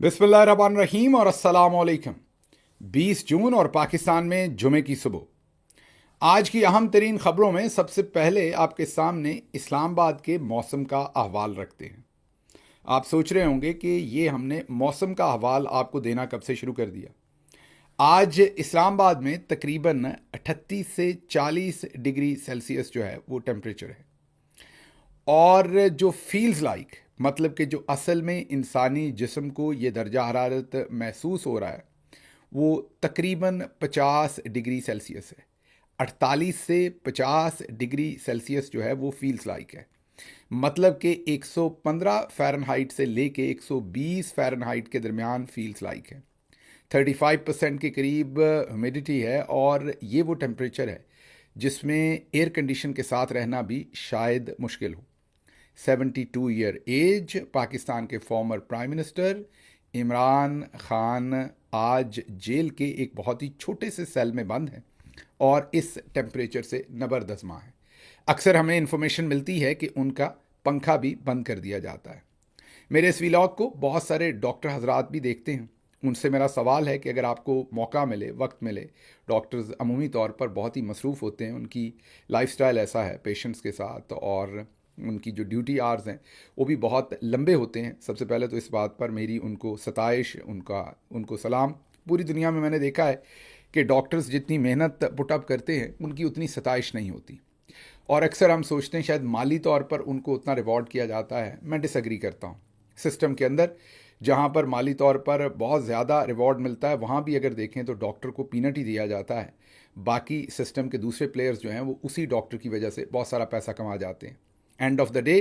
बिस्मिल्लाहिर्रहमानिर्रहीम और अस्सलाम वालेकुम। 20 जून और पाकिस्तान में जुमे की सुबह। आज की अहम तरीन खबरों में सबसे पहले आपके सामने इस्लामाबाद के मौसम का अहवाल रखते हैं। आप सोच रहे होंगे कि ये हमने मौसम का अहवाल आपको देना कब से शुरू कर दिया। आज इस्लामाबाद में तकरीबन 38 से 40 डिग्री सेल्सियस जो है वो टेम्परेचर है, और जो फील्स लाइक मतलब कि जो असल में इंसानी जिस्म को ये दर्जा हरारत महसूस हो रहा है वो तकरीबन 50 डिग्री सेल्सियस है। 48 से 50 डिग्री सेल्सियस जो है वो फील्स लाइक है, मतलब कि 115 फ़ारेनहाइट से लेके 120 फ़ारेनहाइट के दरमियान फील्स लाइक है। 35% के करीब ह्यूमिडिटी है, और ये वो टेम्परेचर है जिसमें एयर कंडीशन के साथ रहना भी शायद मुश्किल हो। 72 ईयर एज पाकिस्तान के former prime minister Imran Khan आज जेल के एक बहुत ही छोटे से सेल में बंद हैं और इस टेम्परेचर से नबरदस्मा है। अक्सर हमें इन्फॉर्मेशन मिलती है कि उनका पंखा भी बंद कर दिया जाता है। मेरे इस व्लॉग को बहुत सारे डॉक्टर हजरात भी देखते हैं। उनसे मेरा सवाल है कि अगर आपको मौका मिले, वक्त मिले, डॉक्टर्स अमूमी तौर पर बहुत ही मसरूफ़ होते हैं, उनकी लाइफस्टाइल ऐसा है पेशेंट्स के साथ, और उनकी जो ड्यूटी आवर्स हैं वो भी बहुत लंबे होते हैं। सबसे पहले तो इस बात पर मेरी उनको सताइश, उनको सलाम। पूरी दुनिया में मैंने देखा है कि डॉक्टर्स जितनी मेहनत पुटअप करते हैं उनकी उतनी सताइश नहीं होती, और अक्सर हम सोचते हैं शायद माली तौर पर उनको उतना रिवॉर्ड किया जाता है। मैं डिसएग्री करता हूँ। सिस्टम के अंदर जहाँ पर माली तौर पर बहुत ज़्यादा रिवॉर्ड मिलता है, वहाँ भी अगर देखें तो डॉक्टर को पीनट ही दिया जाता है। बाकी सिस्टम के दूसरे प्लेयर्स जो हैं वो उसी डॉक्टर की वजह से बहुत सारा पैसा कमा जाते हैं। एंड ऑफ द डे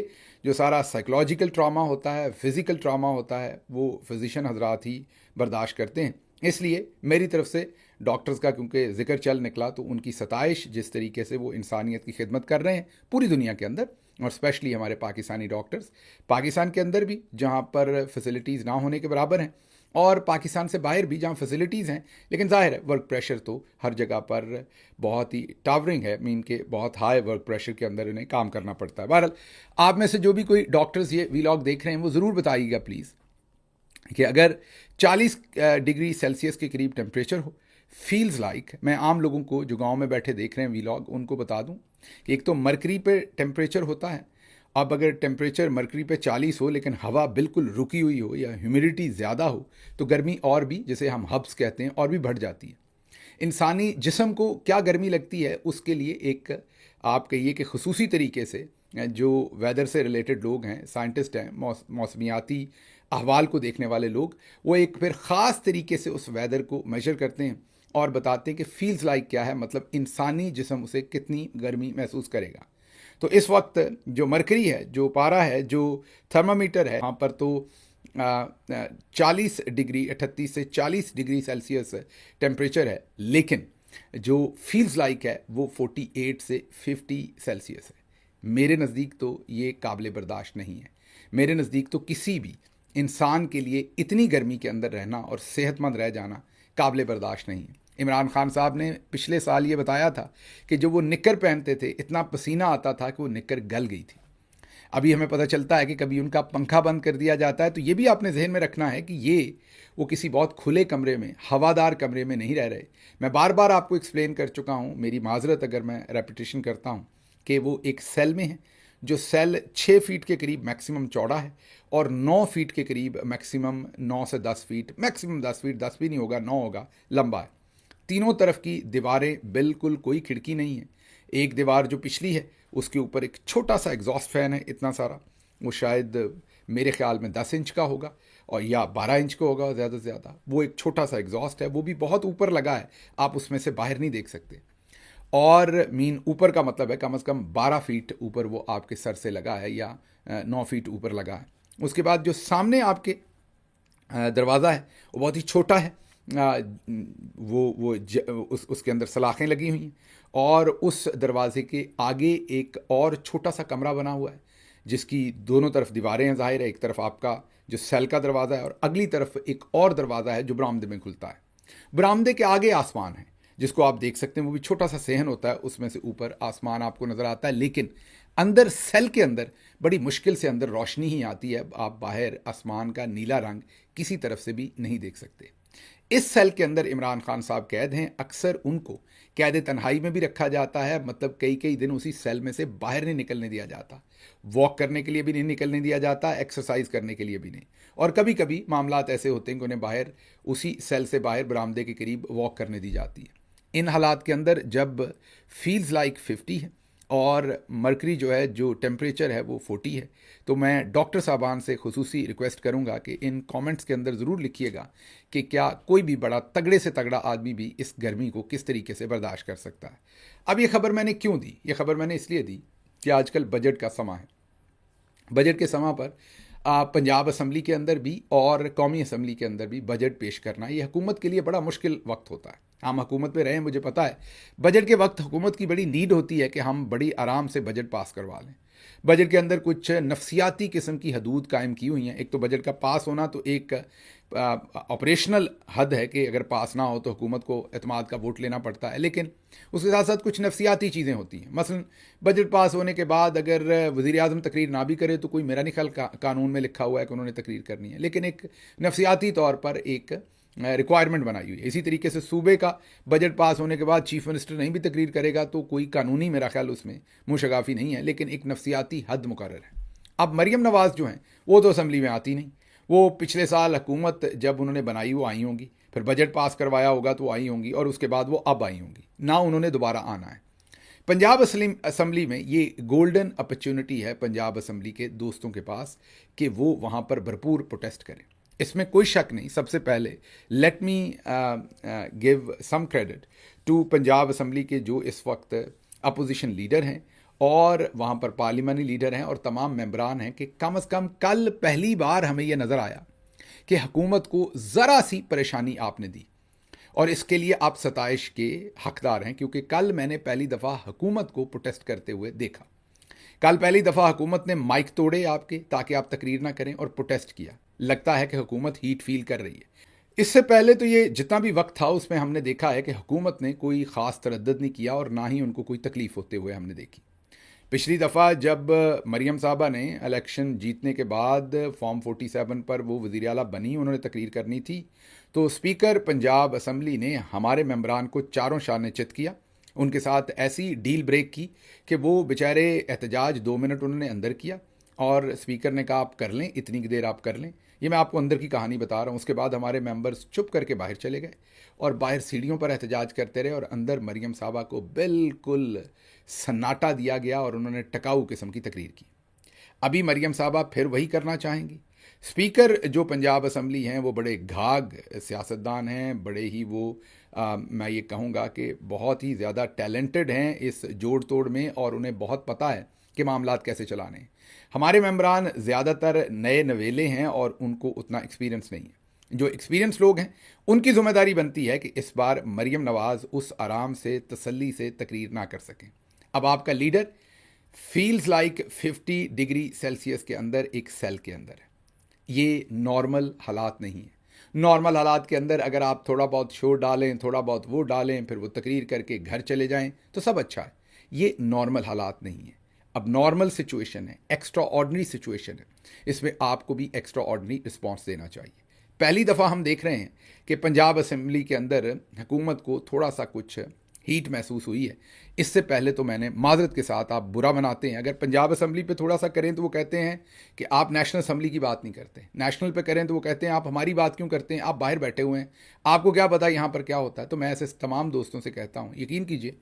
जो सारा साइकोलॉजिकल ट्रॉमा होता है, फिज़िकल ट्रॉमा होता है, वो फिजिशियन हजरात ही बर्दाश्त करते हैं। इसलिए मेरी तरफ से डॉक्टर्स का क्योंकि जिक्र चल निकला, तो उनकी सताइश, जिस तरीके से वो इंसानियत की खिदमत कर रहे हैं पूरी दुनिया के अंदर, और स्पेशली हमारे पाकिस्तानी डॉक्टर्स, पाकिस्तान के अंदर भी जहाँ पर फैसिलिटीज़ ना होने के बराबर हैं, और पाकिस्तान से बाहर भी जहाँ फैसिलिटीज़ हैं, लेकिन जाहिर है वर्क प्रेशर तो हर जगह पर बहुत ही टावरिंग है। मीन के बहुत हाई वर्क प्रेशर के अंदर इन्हें काम करना पड़ता है। बहरहाल, आप में से जो भी कोई डॉक्टर्स ये व्लॉग देख रहे हैं वो ज़रूर बताइएगा प्लीज़ कि अगर 40 डिग्री सेल्सियस के करीब टेम्परेचर हो, फील्स लाइक, मैं आम लोगों को जो गांव में बैठे देख रहे हैं व्लॉग, उनको बता दूं कि एक तो मरकरी पे टेम्परेचर होता है। अब अगर टेम्परेचर मरकरी पे 40 हो लेकिन हवा बिल्कुल रुकी हुई हो या ह्यूमिडिटी ज़्यादा हो तो गर्मी और भी, जिसे हम हब्स कहते हैं, और भी बढ़ जाती है। इंसानी जिस्म को क्या गर्मी लगती है उसके लिए एक, आप कहिए कि खुसूसी तरीके से जो वेदर से रिलेटेड लोग हैं, साइंटिस्ट हैं, मौसमियाती अहवाल को देखने वाले लोग, वो एक फिर ख़ास तरीके से उस वेदर को मेजर करते हैं और बताते हैं कि फील्स लाइक क्या है, मतलब इंसानी जिस्म उसे कितनी गर्मी महसूस करेगा। तो इस वक्त जो मरकरी है, जो पारा है, जो थर्मामीटर है, वहाँ पर तो 40 डिग्री, 38 से 40 डिग्री सेल्सियस टेम्परेचर है, लेकिन जो फील्स लाइक है वो 48 से 50 सेल्सियस है। मेरे नज़दीक तो ये काबिल बर्दाश्त नहीं है। मेरे नज़दीक तो किसी भी इंसान के लिए इतनी गर्मी के अंदर रहना और सेहतमंद रह जाना काबिल बर्दाश्त नहीं है। इमरान खान साहब ने पिछले साल ये बताया था कि जो वो निक्कर पहनते थे, इतना पसीना आता था कि वो निक्कर गल गई थी। अभी हमें पता चलता है कि कभी उनका पंखा बंद कर दिया जाता है। तो ये भी आपने जहन में रखना है कि ये वो किसी बहुत खुले कमरे में, हवादार कमरे में नहीं रह रहे। मैं बार बार आपको एक्सप्लेन कर चुका हूँ, मेरी माजरत अगर मैं रेपिटेशन करता हूँ, कि वो एक सेल में है, जो सेल 6 फीट के करीब मैक्सिमम चौड़ा है और 9 फीट के करीब मैक्सिमम, 9 से 10 फीट, मैक्सिमम 10 फीट, 10 भी नहीं होगा, 9 होगा, लंबा है। तीनों तरफ की दीवारें, बिल्कुल कोई खिड़की नहीं है। एक दीवार जो पिछली है उसके ऊपर एक छोटा सा एग्जॉस्ट फैन है, इतना सारा, वो शायद मेरे ख्याल में 10 इंच का होगा और या 12 इंच का होगा ज़्यादा से ज़्यादा। वो एक छोटा सा एग्जॉस्ट है, वो भी बहुत ऊपर लगा है, आप उसमें से बाहर नहीं देख सकते। और मीन ऊपर का मतलब है कम से कम 12 फीट ऊपर वो आपके सर से लगा है, या 9 फीट ऊपर लगा है। उसके बाद जो सामने आपके दरवाज़ा है वो बहुत ही छोटा है। उसके अंदर सलाखें लगी हुई हैं, और उस दरवाजे के आगे एक और छोटा सा कमरा बना हुआ है जिसकी दोनों तरफ दीवारें हैं। ज़ाहिर है एक तरफ आपका जो सेल का दरवाज़ा है और अगली तरफ एक और दरवाज़ा है जो बरामदे में खुलता है। बरामदे के आगे आसमान है जिसको आप देख सकते हैं, वो भी छोटा सा सहन होता है, उसमें से ऊपर आसमान आपको नज़र आता है। लेकिन अंदर सेल के अंदर बड़ी मुश्किल से अंदर रोशनी ही आती है, आप बाहर आसमान का नीला रंग किसी तरफ से भी नहीं देख सकते। इस सेल के अंदर इमरान खान साहब कैद हैं। अक्सर उनको कैद तन्हाई में भी रखा जाता है, मतलब कई कई दिन उसी सेल में से बाहर नहीं निकलने दिया जाता, वॉक करने के लिए भी नहीं निकलने दिया जाता, एक्सरसाइज करने के लिए भी नहीं। और कभी कभी मामलात ऐसे होते हैं कि उन्हें बाहर उसी सेल से बाहर बरामदे के करीब वॉक करने दी जाती है। इन हालात के अंदर जब फील्स लाइक 50 है और मरकरी जो है, जो टेम्परेचर है वो 40 है, तो मैं डॉक्टर साहबान से खुसूसी रिक्वेस्ट करूंगा कि इन कमेंट्स के अंदर ज़रूर लिखिएगा कि क्या कोई भी बड़ा तगड़े से तगड़ा आदमी भी इस गर्मी को किस तरीके से बर्दाश्त कर सकता है। अब ये खबर मैंने क्यों दी? ये खबर मैंने इसलिए दी कि आजकल बजट का समा है। बजट के समा पर पंजाब असम्बली के अंदर भी और कौमी असम्बली के अंदर भी बजट पेश करना ये हुकूमत के लिए बड़ा मुश्किल वक्त होता है। हम हुकूमत में रहे, मुझे पता है बजट के वक्त हुकूमत की बड़ी नीड होती है कि हम बड़ी आराम से बजट पास करवा लें। बजट के अंदर कुछ नफसियाती किस्म की हदूद कायम की हुई हैं। एक तो बजट का पास होना तो एक ऑपरेशनल हद है कि अगर पास ना हो तो हुकूमत को एतमाद का वोट लेना पड़ता है, लेकिन उसके साथ साथ कुछ नफसियाती चीज़ें होती हैं। मसलन बजट पास होने के बाद अगर वज़ीर आज़म तकरीर ना भी करे तो कोई, मेरा नहीं ख्याल कानून में लिखा हुआ है कि उन्होंने तकरीर करनी है, लेकिन एक नफसियाती तौर पर एक रिक्वायरमेंट बनाई हुई है। इसी तरीके से सूबे का बजट पास होने के बाद चीफ मिनिस्टर नहीं भी तकरीर करेगा तो कोई कानूनी, मेरा ख्याल उसमें मुशगाफी नहीं है, लेकिन एक नफसियाती हद मुकर्रर है। अब मरियम नवाज़ जो हैं वो तो असम्बली में आती नहीं। वो पिछले साल हुकूमत जब उन्होंने बनाई वो आई होंगी, फिर बजट पास करवाया होगा तो वो आई होंगी, और उसके बाद वो अब आई होंगी, ना उन्होंने दोबारा आना है। पंजाब असम्बली में ये गोल्डन अपॉर्चुनिटी है पंजाब असम्बली के दोस्तों के पास कि वो वहाँ पर भरपूर प्रोटेस्ट करें, इसमें कोई शक नहीं। सबसे पहले let me give some credit to Punjab assembly के जो इस वक्त अपोजिशन लीडर हैं और वहाँ पर पार्लिमानी लीडर हैं और तमाम मेंबरान हैं कि कम से कम कल पहली बार हमें यह नज़र आया कि हुकूमत को ज़रा सी परेशानी आपने दी, और इसके लिए आप सताइश के हकदार हैं, क्योंकि कल मैंने पहली दफ़ा हुकूमत को प्रोटेस्ट करते हुए देखा। कल पहली दफ़ा हुकूमत ने माइक तोड़े आपके ताकि आप तकरीर ना करें और प्रोटेस्ट किया। लगता है कि हुकूमत हीट फील कर रही है। इससे पहले तो ये जितना भी वक्त था उसमें हमने देखा है कि हुकूमत ने कोई ख़ास तरद्दुद नहीं किया और ना ही उनको कोई तकलीफ़ होते हुए हमने देखी। पिछली दफ़ा जब मरियम साहबा ने इलेक्शन जीतने के बाद फॉर्म 47 पर वो वज़ीर आला बनी, उन्होंने तकरीर करनी थी, तो स्पीकर पंजाब असम्बली ने हमारे मेंबरान को चारों शाने चित किया, उनके साथ ऐसी डील ब्रेक की कि वो बेचारे एहतजाज 2 मिनट उन्होंने अंदर किया और स्पीकर ने कहा आप कर लें, इतनी देर आप कर लें। ये मैं आपको अंदर की कहानी बता रहा हूँ। उसके बाद हमारे मेंबर्स चुप करके बाहर चले गए और बाहर सीढ़ियों पर एहतजाज करते रहे, और अंदर मरियम साहबा को बिल्कुल सन्नाटा दिया गया और उन्होंने टकाऊ किस्म की तकरीर की। अभी मरियम साहबा फिर वही करना चाहेंगी। स्पीकर जो पंजाब असम्बली हैं वो बड़े घाग सियासतदान हैं, बड़े ही वो मैं ये कहूँगा कि बहुत ही ज़्यादा टैलेंटेड हैं इस जोड़ तोड़ में, और उन्हें बहुत पता है कि मामलात कैसे चलाने हैं। हमारे मेंबरान ज़्यादातर नए नवेले हैं और उनको उतना एक्सपीरियंस नहीं है। जो एक्सपीरियंस लोग हैं उनकी जिम्मेदारी बनती है कि इस बार मरियम नवाज़ उस आराम से तसल्ली से तकरीर ना कर सकें। अब आपका leader feels like 50 degree Celsius के अंदर एक सेल के अंदर है। ये नॉर्मल हालात नहीं है। नॉर्मल हालात के अंदर अगर आप थोड़ा बहुत शोर डालें, थोड़ा बहुत वो डालें, फिर वो तकरीर करके घर चले जाएं तो सब अच्छा है। ये नॉर्मल हालात नहीं है। अब नॉर्मल सिचुएशन है, एक्स्ट्रा ऑर्डनरी सिचुएशन है, इसमें आपको भी एक्स्ट्रा ऑर्डनरी रिस्पॉन्स देना चाहिए। पहली दफ़ा हम देख रहे हैं कि पंजाब असम्बली के अंदर हुकूमत को थोड़ा सा कुछ हीट महसूस हुई है। इससे पहले तो मैंने माजरत के साथ, आप बुरा मनाते हैं अगर पंजाब असम्बली पे थोड़ा सा करें तो वो कहते हैं कि आप नेशनल असम्बली की बात नहीं करते, नेशनल पे करें तो वो कहते हैं आप हमारी बात क्यों करते हैं, आप बाहर बैठे हुए हैं, आपको क्या पता यहाँ पर क्या होता है। तो मैं ऐसे तमाम दोस्तों से कहता हूँ, यकीन कीजिए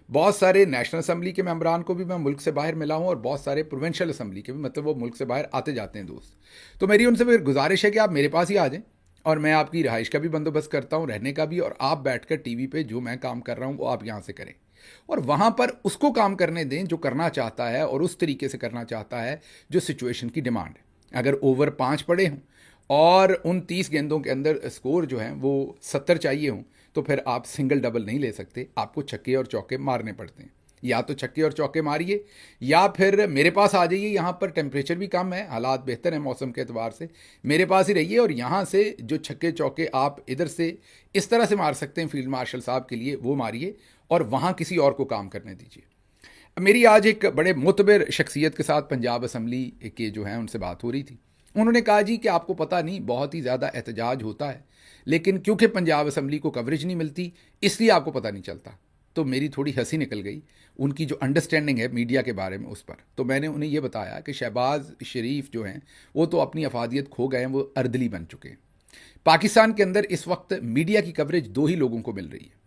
बहुत सारे नेशनल असम्बली के मेंबरान को भी मैं मुल्क से बाहर मिला हूँ और बहुत सारे प्रोविंशियल असम्बली के भी, मतलब वो मुल्क से बाहर आते जाते हैं दोस्त। तो मेरी उनसे फिर गुजारिश है कि आप मेरे पास ही आ जाएं और मैं आपकी रिहाइश का भी बंदोबस्त करता हूँ, रहने का भी, और आप बैठकर टीवी पे जो मैं काम कर रहा हूँ वो आप यहाँ से करें और वहाँ पर उसको काम करने दें जो करना चाहता है और उस तरीके से करना चाहता है जो सिचुएशन की डिमांड है। अगर ओवर 5 पड़े हों और उन 30 गेंदों के अंदर स्कोर जो है वो 70 चाहिए हों तो फिर आप सिंगल डबल नहीं ले सकते, आपको छक्के और चौके मारने पड़ते हैं। या तो छक्के और चौके मारिए या फिर मेरे पास आ जाइए, यहाँ पर टेम्परेचर भी कम है, हालात बेहतर हैं मौसम के एतबार से, मेरे पास ही रहिए और यहाँ से जो छक्के चौके आप इधर से इस तरह से मार सकते हैं फील्ड मार्शल साहब के लिए वो मारिए और वहाँ किसी और को काम करने दीजिए। मेरी आज एक बड़े मुतबर शख्सियत के साथ पंजाब असम्बली के जो हैं उनसे बात हो रही थी। उन्होंने कहा जी कि आपको पता नहीं, बहुत ही ज़्यादा एहतजाज होता है, लेकिन क्योंकि पंजाब असम्बली को कवरेज नहीं मिलती इसलिए आपको पता नहीं चलता। तो मेरी थोड़ी हंसी निकल गई उनकी जो अंडरस्टैंडिंग है मीडिया के बारे में उस पर। तो मैंने उन्हें ये बताया कि शहबाज शरीफ जो हैं वो तो अपनी अफादियत खो गए हैं, वो अर्दली बन चुके हैं। पाकिस्तान के अंदर इस वक्त मीडिया की कवरेज दो ही लोगों को मिल रही है।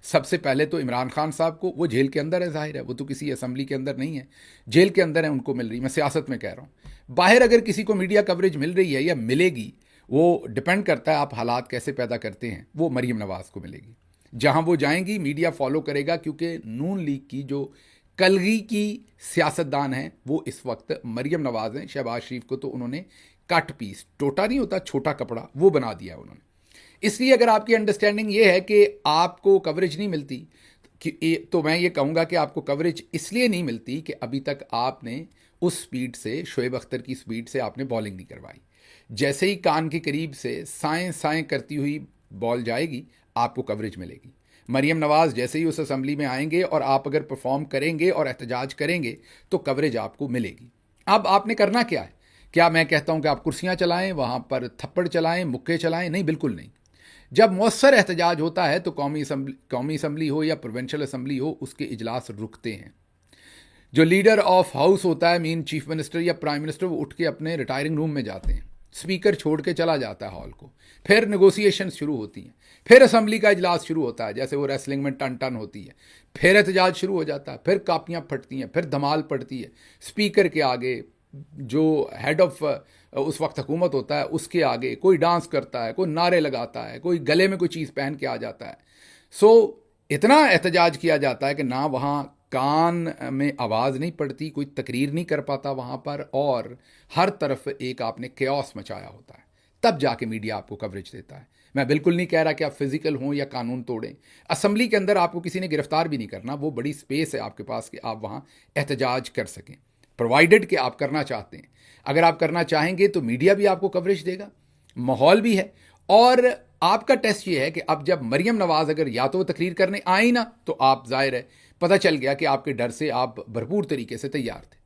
सबसे पहले तो इमरान खान साहब को, वो जेल के अंदर है, जाहिर है वो तो किसी असम्बली के अंदर नहीं है, जेल के अंदर है, उनको मिल रही। मैं सियासत में कह रहा हूँ। बाहर अगर किसी को मीडिया कवरेज मिल रही है या मिलेगी, वो डिपेंड करता है आप हालात कैसे पैदा करते हैं। वो मरीम नवाज़ को मिलेगी, जहां वो जाएंगी मीडिया फॉलो करेगा, क्योंकि नून लीग की जो कलगी की सियासतदान है वो इस वक्त मरीम नवाज़ हैं। शहबाज शरीफ को तो उन्होंने कट पीस, टोटा नहीं होता छोटा कपड़ा, वो बना दिया उन्होंने। इसलिए अगर आपकी अंडरस्टैंडिंग ये है कि आपको कवरेज नहीं मिलती, तो मैं ये कहूँगा कि आपको कवरेज इसलिए नहीं मिलती कि अभी तक आपने उस स्पीड से, शोएब अख्तर की स्पीड से आपने बॉलिंग नहीं करवाई। जैसे ही कान के करीब से साएं साएं करती हुई बॉल जाएगी, आपको कवरेज मिलेगी। मरीम नवाज़ जैसे ही उस असम्बली में आएंगे और आप अगर परफॉर्म करेंगे और एहतजाज करेंगे तो कवरेज आपको मिलेगी। अब आपने करना क्या है? क्या मैं कहता हूँ कि आप कुर्सियाँ चलाएं, वहाँ पर थप्पड़ चलाएं, मुक्के चलाएं? नहीं, बिल्कुल नहीं। जब मौसर एहतजाज होता है तो कौमी असम्बली हो या प्रोविंशियल असम्बली हो, उसके इजलास रुकते हैं। जो लीडर ऑफ हाउस होता है, मीन चीफ मिनिस्टर या प्राइम मिनिस्टर, वो उठ के अपने रिटायरिंग रूम में जाते हैं, स्पीकर छोड़ के चला जाता है हॉल को। फिर नेगोशिएशन शुरू होती हैं, फिर असम्बली का इजलास शुरू होता है, जैसे वो रेसलिंग में टन टन होती है। फिर एहतजाज शुरू हो जाता है, फिर कापियाँ फटती हैं, फिर धमाल पड़ती है। स्पीकर के आगे जो हेड ऑफ उस वक्त हुकूमत होता है उसके आगे कोई डांस करता है, कोई नारे लगाता है, कोई गले में कोई चीज़ पहन के आ जाता है। सो इतना एहतजाज किया जाता है कि ना वहाँ कान में आवाज़ नहीं पड़ती, कोई तकरीर नहीं कर पाता वहाँ पर, और हर तरफ एक आपने केओस मचाया होता है। तब जाके मीडिया आपको कवरेज देता है। मैं बिल्कुल नहीं कह रहा कि आप फिजिकल हों या कानून तोड़ें। असम्बली के अंदर आपको किसी ने गिरफ्तार भी नहीं करना, वो बड़ी स्पेस है आपके पास कि आप वहाँ एहतजाज कर सकें, प्रोवाइडेड कि आप करना चाहते हैं। अगर आप करना चाहेंगे तो मीडिया भी आपको कवरेज देगा, माहौल भी है। और आपका टेस्ट ये है कि अब जब मरीम नवाज़ अगर या तो वो तकरीर करने आई ना, तो आप जाहिर है पता चल गया कि आपके डर से आप भरपूर तरीके से तैयार थे।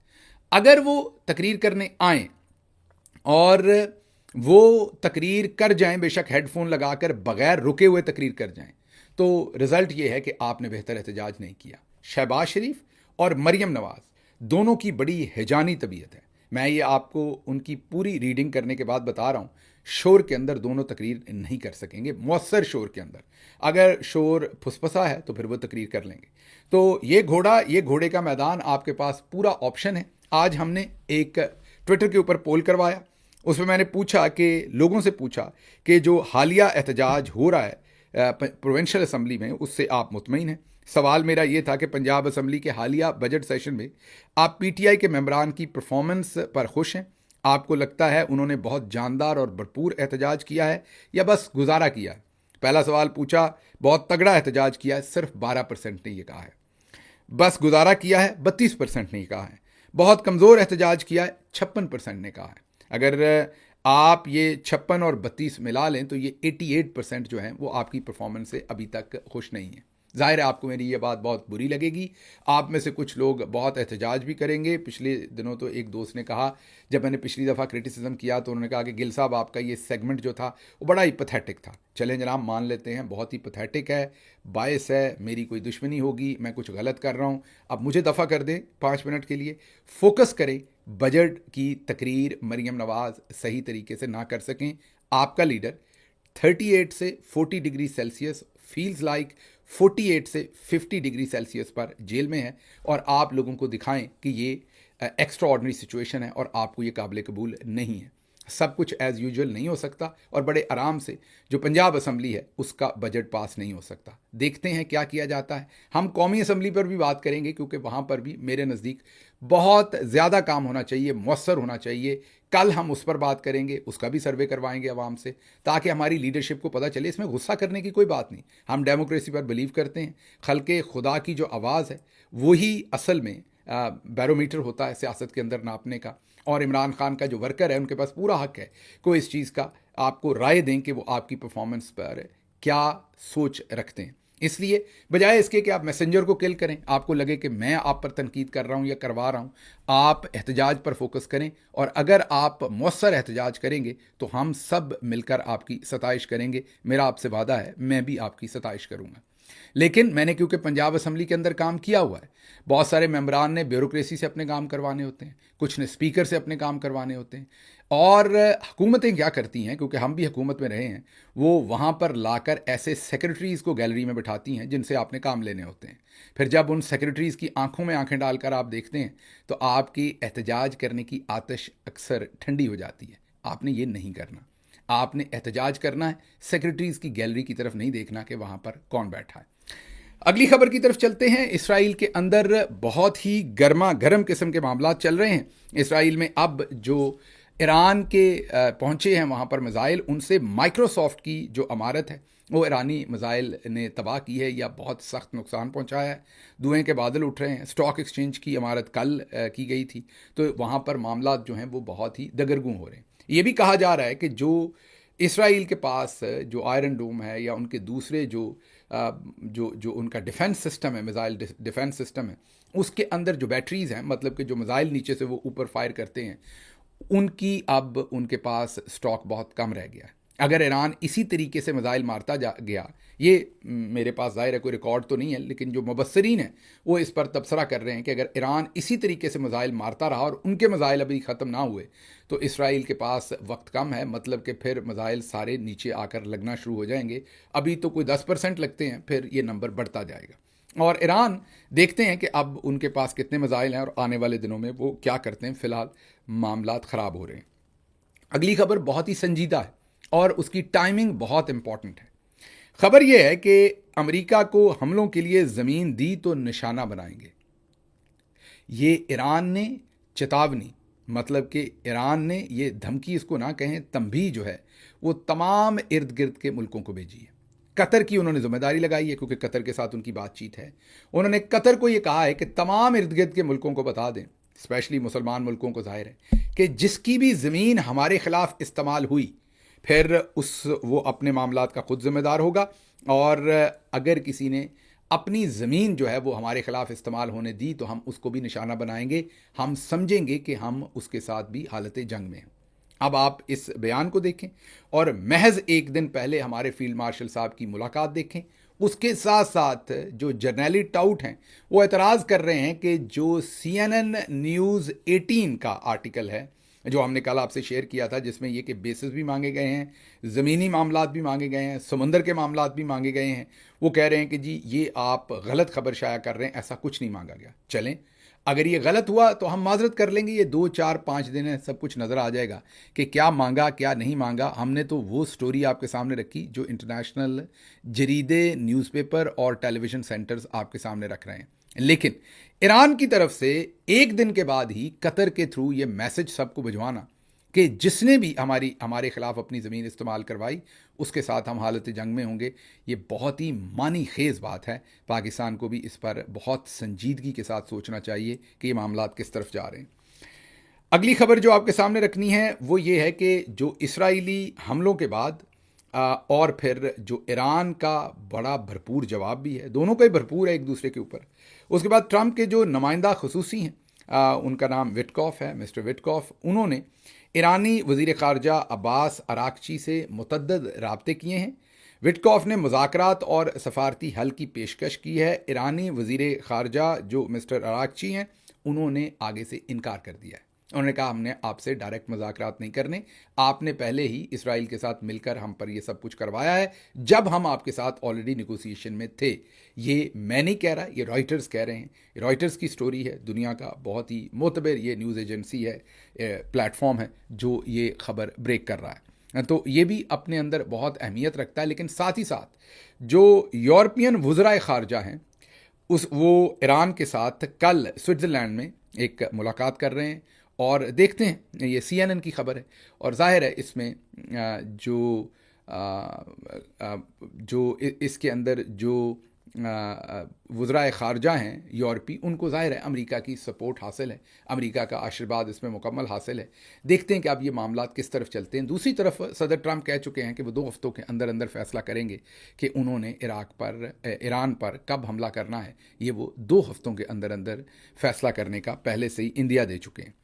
अगर वो तकरीर करने आए और वो तकरीर कर जाएं, बेशक हेडफोन लगाकर बगैर रुके हुए तकरीर कर जाएं, तो रिजल्ट ये है कि आपने बेहतर एहतजाज नहीं किया। शहबाज शरीफ और मरीम नवाज़ दोनों की बड़ी हिजानी तबीयत है। मैं ये आपको उनकी पूरी रीडिंग करने के बाद बता रहा हूँ। शोर के अंदर दोनों तकरीर नहीं कर सकेंगे, मौसर शोर के अंदर। अगर शोर फुसफसा है तो फिर वो तकरीर कर लेंगे। तो ये घोड़े का मैदान, आपके पास पूरा ऑप्शन है। आज हमने एक ट्विटर के ऊपर पोल करवाया, उसमें मैंने पूछा कि लोगों से पूछा कि जो हालिया एहतजाज हो रहा है प्रोविंशियल असम्बली में, उससे आप मुतमईन हैं। सवाल मेरा ये था कि पंजाब असम्बली के हालिया बजट सेशन में आप पीटीआई के मेंबरान की परफॉर्मेंस पर खुश हैं? आपको लगता है उन्होंने बहुत जानदार और भरपूर एहतजाज किया है या बस गुजारा किया है? पहला सवाल पूछा, बहुत तगड़ा एहतजाज किया है, सिर्फ 12% ने ये कहा है। बस गुजारा किया है, 32% ने कहा है। बहुत कमज़ोर एहतजाज किया है, 56% ने कहा है। अगर आप ये 56 और 32 मिला लें तो ये 88% जो है वो आपकी परफॉर्मेंस से अभी तक खुश नहीं है। जाहिर है आपको मेरी ये बात बहुत बुरी लगेगी। आप में से कुछ लोग बहुत एहतजाज भी करेंगे। पिछले दिनों तो एक दोस्त ने कहा, जब मैंने पिछली दफ़ा क्रिटिसिज्म किया तो उन्होंने कहा कि गिल साहब आपका ये सेगमेंट जो था वो बड़ा ही पैथेटिक था। चलें जनाब, मान लेते हैं बहुत ही पैथेटिक है, बायस है, मेरी कोई दुश्मनी होगी, मैं कुछ गलत कर रहा हूँ, अब मुझे दफ़ा कर दें 5 मिनट के लिए। फोकस करें, बजट की तकरीर मरीम नवाज़ सही तरीके से ना कर सकें। आपका लीडर 38 से 40 डिग्री सेल्सियस, फील्स लाइक 48 से 50 डिग्री सेल्सियस पर जेल में है, और आप लोगों को दिखाएं कि ये एक्स्ट्रा ऑर्डिनरी सिचुएशन है और आपको ये काबिल कबूल नहीं है। सब कुछ एज़ यूजुअल नहीं हो सकता, और बड़े आराम से जो पंजाब असम्बली है उसका बजट पास नहीं हो सकता। देखते हैं क्या किया जाता है। हम कौमी असम्बली पर भी बात करेंगे, क्योंकि वहाँ पर भी मेरे नज़दीक बहुत ज़्यादा काम होना चाहिए, मौसर होना चाहिए। कल हम उस पर बात करेंगे, उसका भी सर्वे करवाएंगे आवाम से, ताकि हमारी लीडरशिप को पता चले। इसमें गुस्सा करने की कोई बात नहीं, हम डेमोक्रेसी पर बिलीव करते हैं। खल्के खुदा की जो आवाज़ है वही असल में बैरोमीटर होता है सियासत के अंदर नापने का। और इमरान खान का जो वर्कर है, उनके पास पूरा हक है कोई इस चीज़ का आपको राय दें कि वो आपकी परफॉर्मेंस पर क्या सोच रखते हैं। इसलिए बजाय इसके कि आप मैसेंजर को किल करें, आपको लगे कि मैं आप पर तनकीद कर रहा हूं या करवा रहा हूं, आप एहतजाज पर फोकस करें। और अगर आप मौसर एहतजाज करेंगे तो हम सब मिलकर आपकी सताइश करेंगे। मेरा आपसे वादा है, मैं भी आपकी सताइश करूंगा। लेकिन मैंने क्योंकि पंजाब असम्बली के अंदर काम किया हुआ है, बहुत सारे मेंबरान ने ब्यूरोक्रेसी से अपने काम करवाने होते हैं, कुछ ने स्पीकर से अपने काम करवाने होते हैं। और हुकूमतें क्या करती हैं, क्योंकि हम भी हुकूमत में रहे हैं, वो वहाँ पर लाकर ऐसे सेक्रेटरीज़ को गैलरी में बिठाती हैं जिनसे आपने काम लेने होते हैं। फिर जब उन सेक्रेटरीज़ की आंखों में आंखें डालकर आप देखते हैं तो आपकी एहतजाज करने की आतिश अक्सर ठंडी हो जाती है। आपने ये नहीं करना। आपने एहतजाज करना है, सेक्रेटरीज़ की गैलरी की तरफ नहीं देखना कि वहाँ पर कौन बैठा है। अगली खबर की तरफ चलते हैं। इसराइल के अंदर बहुत ही गर्मा गर्म किस्म के मामला चल रहे हैं। इसराइल में अब जो ईरान के पहुंचे हैं वहां पर मिसाइल, उनसे माइक्रोसॉफ्ट की जो इमारत है वो ईरानी मिसाइल ने तबाह की है या बहुत सख्त नुकसान पहुंचाया है। धुएं के बादल उठ रहे हैं। स्टॉक एक्सचेंज की इमारत कल की गई थी, तो वहां पर मामला जो हैं वो बहुत ही दगरगूं हो रहे हैं। ये भी कहा जा रहा है कि जो इसराइल के पास जो आयरन डोम है या उनके दूसरे जो जो उनका डिफेंस सिस्टम है, मिसाइल डिफेंस सिस्टम है, उसके अंदर जो बैटरीज हैं, मतलब कि जो मिसाइल नीचे से वो ऊपर फायर करते हैं, उनकी अब उनके पास स्टॉक बहुत कम रह गया है। अगर ईरान इसी तरीके से मिसाइल मारता जा गया, ये मेरे पास ज़ाहिर है कोई रिकॉर्ड तो नहीं है, लेकिन जो मुबस्सरीन हैं वो इस पर तबसरा कर रहे हैं कि अगर ईरान इसी तरीके से मिसाइल मारता रहा और उनके मिसाइल अभी ख़त्म ना हुए तो इसराइल के पास वक्त कम है, मतलब कि फिर मिसाइल सारे नीचे आकर लगना शुरू हो जाएंगे। अभी तो कोई 10% लगते हैं, फिर ये नंबर बढ़ता जाएगा। और ईरान देखते हैं कि अब उनके पास कितने मिसाइल हैं और आने वाले दिनों में वो क्या करते हैं। फ़िलहाल मामलात ख़राब हो रहे हैं। अगली खबर बहुत ही संजीदा है और उसकी टाइमिंग बहुत इंपॉर्टेंट है। खबर यह है कि अमेरिका को हमलों के लिए ज़मीन दी तो निशाना बनाएंगे। ये ईरान ने चेतावनी, मतलब कि ईरान ने ये धमकी, इसको ना कहें, तंबीह जो है वो तमाम इर्द गिर्द के मुल्कों को भेजी है। कतर की उन्होंने जिम्मेदारी लगाई है क्योंकि कतर के साथ उनकी बातचीत है। उन्होंने कतर को ये कहा है कि तमाम इर्द गिर्द के मुल्कों को बता दें, स्पेशली मुसलमान मुल्कों को, जाहिर है कि जिसकी भी ज़मीन हमारे ख़िलाफ़ इस्तेमाल हुई फिर वो अपने मामलात का खुद ज़िम्मेदार होगा। और अगर किसी ने अपनी ज़मीन जो है वो हमारे ख़िलाफ़ इस्तेमाल होने दी तो हम उसको भी निशाना बनाएंगे। हम समझेंगे कि हम उसके साथ भी हालत जंग में हैं। अब आप इस बयान को देखें और महज एक दिन पहले हमारे फील्ड मार्शल साहब की मुलाकात देखें। उसके साथ साथ जो जर्नैली टाउट हैं वो एतराज़ कर रहे हैं कि जो CNN न्यूज़ 18 का आर्टिकल है जो हमने कल आपसे शेयर किया था, जिसमें ये कि बेसिस भी मांगे गए हैं, ज़मीनी मामलात भी मांगे गए हैं, समंदर के मामलात भी मांगे गए हैं, वो कह रहे हैं कि जी ये आप गलत खबर शाया कर रहे हैं, ऐसा कुछ नहीं मांगा गया। चलें, अगर ये गलत हुआ तो हम माजरत कर लेंगे। ये 2 4 5 दिन है, सब कुछ नज़र आ जाएगा कि क्या मांगा क्या नहीं मांगा। हमने तो वो स्टोरी आपके सामने रखी जो इंटरनेशनल जरीदे, न्यूज़पेपर और टेलीविज़न सेंटर्स आपके सामने रख रहे हैं। लेकिन ईरान की तरफ से एक दिन के बाद ही कतर के थ्रू ये मैसेज सबको भिजवाना कि जिसने भी हमारे खिलाफ अपनी ज़मीन इस्तेमाल करवाई उसके साथ हम हालत जंग में होंगे, ये बहुत ही मानी खेज़ बात है। पाकिस्तान को भी इस पर बहुत संजीदगी के साथ सोचना चाहिए कि ये मामलात किस तरफ जा रहे हैं। अगली खबर जो आपके सामने रखनी है वो ये है कि जो इसराइली हमलों के बाद और फिर जो ईरान का बड़ा भरपूर जवाब भी है, दोनों का ही भरपूर है एक दूसरे के ऊपर। उसके बाद ट्रंप के जो नुमाइंदा खसूसी हैं, उनका नाम विटकॉफ है, मिस्टर विटकॉफ, उन्होंने ईरानी वज़ीर ख़ारजा अब्बास अराक्ची से मुतअद्दिद राब्ते किए हैं। विटकॉफ ने मुज़ाकरात और सफारती हल की पेशकश की है। ईरानी वज़ीर ख़ारजा जो मिस्टर अराक्ची हैं, उन्होंने आगे से इनकार कर दिया है। उन्होंने कहा हमने आपसे डायरेक्ट मुज़ाकरात नहीं करने, आपने पहले ही इसराइल के साथ मिलकर हम पर ये सब कुछ करवाया है जब हम आपके साथ ऑलरेडी नेगोशिएशन में थे। ये मैं नहीं कह रहा, ये रॉयटर्स कह रहे हैं। रॉयटर्स की स्टोरी है, दुनिया का बहुत ही मोतबर ये न्यूज़ एजेंसी है, प्लेटफॉर्म है जो ये खबर ब्रेक कर रहा है। तो ये भी अपने अंदर बहुत अहमियत रखता है। लेकिन साथ ही साथ जो यूरोपियन वज़राए ख़ारजा हैं वो ईरान के साथ कल स्विट्ज़रलैंड में एक मुलाकात कर रहे हैं और देखते हैं, ये CNN की खबर है और जाहिर है इसमें जो इसके अंदर जो वज़राए ख़ारजा हैं यूरोपी, उनको ज़ाहिर है अमेरिका की सपोर्ट हासिल है, अमेरिका का आशीर्वाद इसमें मुकम्मल हासिल है। देखते हैं कि अब ये मामलात किस तरफ चलते हैं। दूसरी तरफ सदर ट्रंप कह चुके हैं कि वो 2 हफ्तों के अंदर अंदर फ़ैसला करेंगे कि उन्होंने ईरान पर कब हमला करना है। ये वो 2 हफ्तों के अंदर अंदर फ़ैसला करने का पहले से ही इंदिया दे चुके हैं।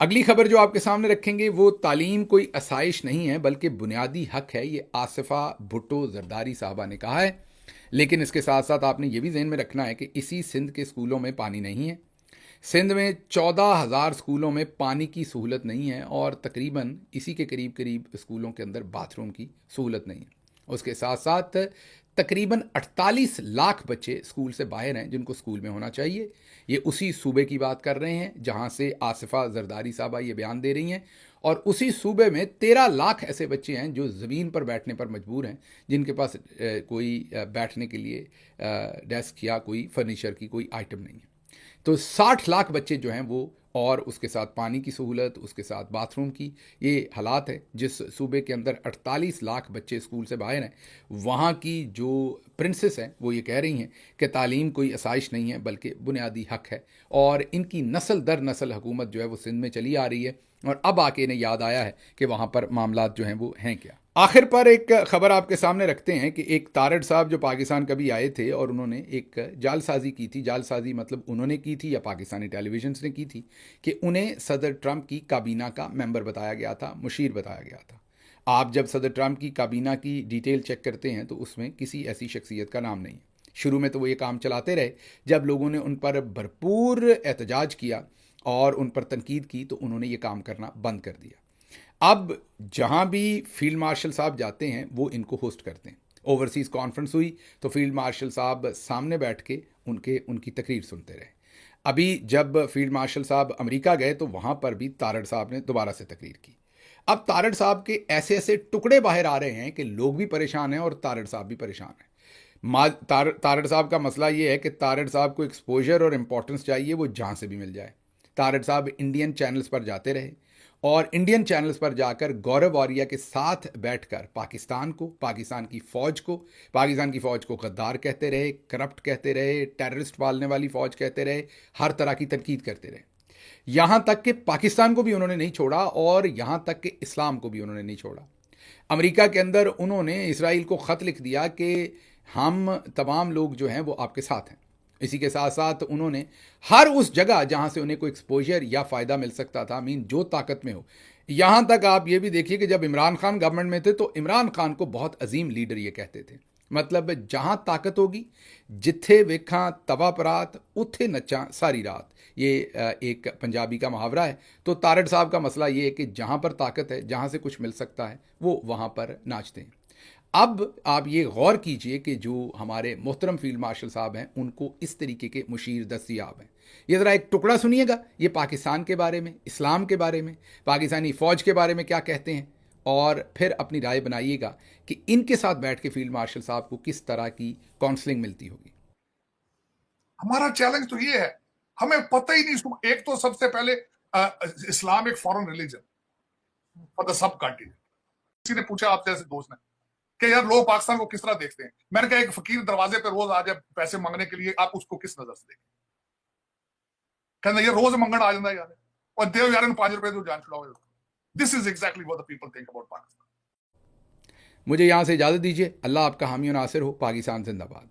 अगली खबर जो आपके सामने रखेंगे वो तालीम कोई आसाइश नहीं है बल्कि बुनियादी हक है, ये आसिफा भुट्टो जरदारी साहबा ने कहा है। लेकिन इसके साथ साथ आपने ये भी जहन में रखना है कि इसी सिंध के स्कूलों में पानी नहीं है। सिंध में 14,000 स्कूलों में पानी की सहूलत नहीं है और तकरीबन इसी के करीब करीब स्कूलों के अंदर बाथरूम की सहूलत नहीं है। उसके साथ साथ तकरीबन 48 लाख बच्चे स्कूल से बाहर हैं जिनको स्कूल में होना चाहिए। ये उसी सूबे की बात कर रहे हैं जहां से आसिफा जरदारी साहबा ये बयान दे रही हैं, और उसी सूबे में 13 लाख ऐसे बच्चे हैं जो ज़मीन पर बैठने पर मजबूर हैं, जिनके पास कोई बैठने के लिए डेस्क या कोई फर्नीचर की कोई आइटम नहीं है। तो 60 लाख बच्चे जो हैं वो, और उसके साथ पानी की सहूलत, उसके साथ बाथरूम की, ये हालात है। जिस सूबे के अंदर 48 लाख बच्चे स्कूल से बाहर हैं, वहाँ की जो प्रिंसेस हैं वो ये कह रही हैं कि तालीम कोई आसाइश नहीं है बल्कि बुनियादी हक है, और इनकी नस्ल दर नस्ल हुकूमत जो है वो सिंध में चली आ रही है, और अब आके इन्हें याद आया है कि वहाँ पर मामलात जो हैं वो हैं क्या। आखिर पर एक खबर आपके सामने रखते हैं कि एक तारड़ साहब जो पाकिस्तान कभी आए थे और उन्होंने एक जालसाजी की थी। जालसाजी मतलब उन्होंने की थी या पाकिस्तानी टेलीविजन ने की थी कि उन्हें सदर ट्रंप की काबीना का मेंबर बताया गया था, मुशीर बताया गया था। आप जब सदर ट्रंप की काबीना की डिटेल चेक करते हैं तो उसमें किसी ऐसी शख्सियत का नाम नहीं है। शुरू में तो वो ये काम चलाते रहे, जब लोगों ने उन पर भरपूर एहतजाज किया और उन पर तनकीद की तो उन्होंने ये काम करना बंद कर दिया। अब जहां भी फील्ड मार्शल साहब जाते हैं वो इनको होस्ट करते हैं। ओवरसीज़ कॉन्फ्रेंस हुई तो फील्ड मार्शल साहब सामने बैठ के उनकी तकरीर सुनते रहे। अभी जब फील्ड मार्शल साहब अमेरिका गए तो वहां पर भी तारड़ साहब ने दोबारा से तकरीर की। अब तारड़ साहब के ऐसे ऐसे टुकड़े बाहर आ रहे हैं कि लोग भी परेशान हैं और तारड़ साहब भी परेशान हैं। तारड़ साहब का मसला ये है कि तारड़ साहब को एक्सपोजर और इम्पोर्टेंस चाहिए, वो जहाँ से भी मिल जाए। तारड़ साहब इंडियन चैनल्स पर जाते रहे और इंडियन चैनल्स पर जाकर गौरव वारिया के साथ बैठकर पाकिस्तान को, पाकिस्तान की फ़ौज को गद्दार कहते रहे, करप्ट कहते रहे, टेररिस्ट पालने वाली फ़ौज कहते रहे, हर तरह की तनकीद करते रहे। यहाँ तक कि पाकिस्तान को भी उन्होंने नहीं छोड़ा और यहाँ तक कि इस्लाम को भी उन्होंने नहीं छोड़ा। अमेरिका के अंदर उन्होंने इसराइल को ख़त लिख दिया कि हम तमाम लोग जो हैं वो आपके साथ हैं। इसी के साथ साथ उन्होंने हर उस जगह जहां से उन्हें कोई एक्सपोजर या फ़ायदा मिल सकता था, मीन जो ताकत में हो। यहाँ तक आप ये भी देखिए कि जब इमरान खान गवर्नमेंट में थे तो इमरान खान को बहुत अजीम लीडर ये कहते थे। मतलब जहां ताकत होगी, जिथे वेखा तवा परात उथे नचा सारी रात, ये एक पंजाबी का मुहावरा है। तो तारड़ साहब का मसला ये है कि जहां पर ताकत है, जहां से कुछ मिल सकता है, वो वहां पर नाचते हैं। अब आप ये गौर कीजिए कि जो हमारे मोहतरम फील्ड मार्शल साहब हैं उनको इस तरीके के मुशीर दस्तयाब हैं। ये ज़रा एक टुकड़ा सुनिएगा, ये पाकिस्तान के बारे में, इस्लाम के बारे में, पाकिस्तानी फ़ौज के बारे में क्या कहते हैं, और फिर अपनी राय बनाइएगा कि इनके साथ बैठ के फील्ड मार्शल साहब को किस तरह की काउंसलिंग मिलती होगी। हमारा चैलेंज तो ये है, हमें पता ही नहीं। एक तो सबसे पहले इस्लाम एक foreign religion for the sub country. किसी ने पूछा आपसे, ऐसे दोस्त ने, कि यार लोग पाकिस्तान को किस तरह देखते हैं। मैंने कहा एक फकीर दरवाजे पे रोज आ जाए पैसे मांगने के लिए, आप उसको किस नजर से देखें? कहना ये रोज मंगण आ जाता है यार, और देव यार 5 रुपए तो जान छुड़ाओ। This is exactly what the people think about Pakistan. मुझे यहाँ से इजाज़त दीजिए। अल्लाह आपका हामी और नासिर हो। पाकिस्तान जिंदाबाद।